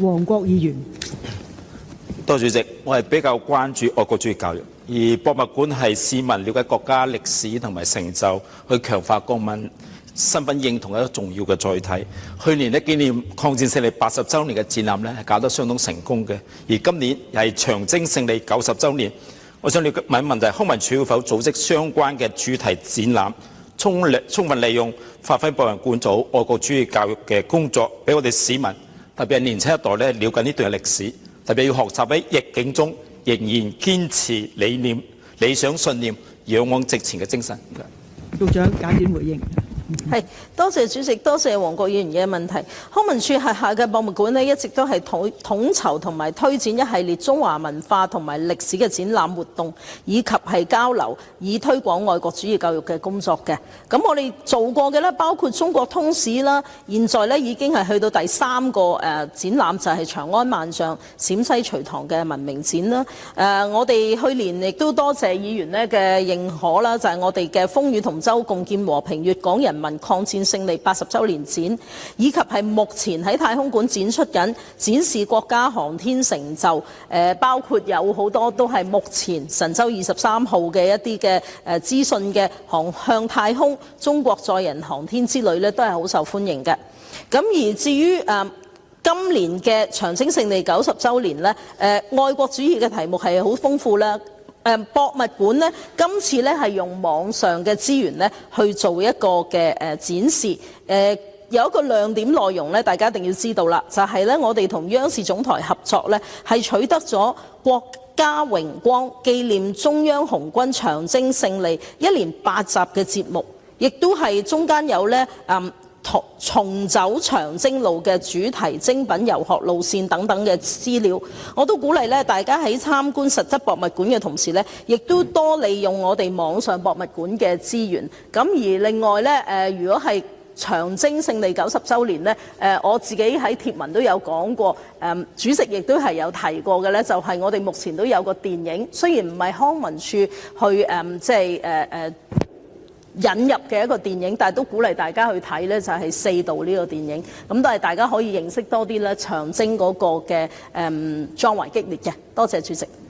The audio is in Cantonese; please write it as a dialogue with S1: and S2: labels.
S1: 黃國議員。
S2: 多謝主席，我係比較關注愛國主義教育，而博物館係市民了解國家歷史同埋成就，去強化國民身份認同一個重要嘅載體。去年紀念抗戰勝利80週年嘅展覽係搞得相當成功嘅，而今年又係長征勝利90週年。我想問一問就係康文署會否組織相關嘅主題展覽，充分利用發揮博物館做愛國主義教育嘅工作，俾我哋市民特別係年輕一代了解呢段嘅歷史，特別要學習喺逆境中仍然堅持理想信念、勇往直前嘅精神。
S1: 局長簡短回應。
S3: 係，多謝主席，多謝黃國議員嘅問題。康文署轄下嘅博物館呢，一直都係統籌同埋推展一系列中華文化同埋歷史嘅展覽活動，以及係交流，以推廣愛國主義教育嘅工作嘅。咁我哋做過嘅呢，包括中國通史啦，現在呢已經係去到第3個展覽，就係長安萬象陝西隋唐嘅文明展啦。我哋去年亦都多謝議員呢嘅認可啦，就係我哋嘅風雨同舟共建和平，粵港人民抗戰勝利80週年展，以及係目前喺太空館展出緊展示國家航天成就，包括有好多都係目前神舟23號嘅一啲嘅資訊嘅航向太空、中國載人航天之旅呢，都係好受歡迎嘅。咁而至於今年嘅長征勝利90週年呢，愛國主義嘅題目係好豐富啦。博物館呢，今次呢係用網上嘅資源呢去做一個嘅展示。有一個亮點內容呢，大家一定要知道啦，就係呢，我哋同央視總台合作呢，係取得咗國家榮光紀念中央紅軍長征勝利1連8集嘅節目，亦都係中間有呢重走長征路嘅主題精品遊學路線等等嘅資料。我都鼓勵咧大家喺參觀實質博物館嘅同時咧，亦都多利用我哋網上博物館嘅資源。咁而另外咧如果係長征勝利90週年呢，我自己喺貼文都有講過，主席亦都係有提過嘅呢，就係我哋目前都有個電影，雖然唔係康文署去引入嘅一個電影，但係都鼓勵大家去睇呢，就係《4道》呢個電影，咁都係大家可以認識多啲咧長征嗰個嘅壯懷激烈嘅。多謝主席。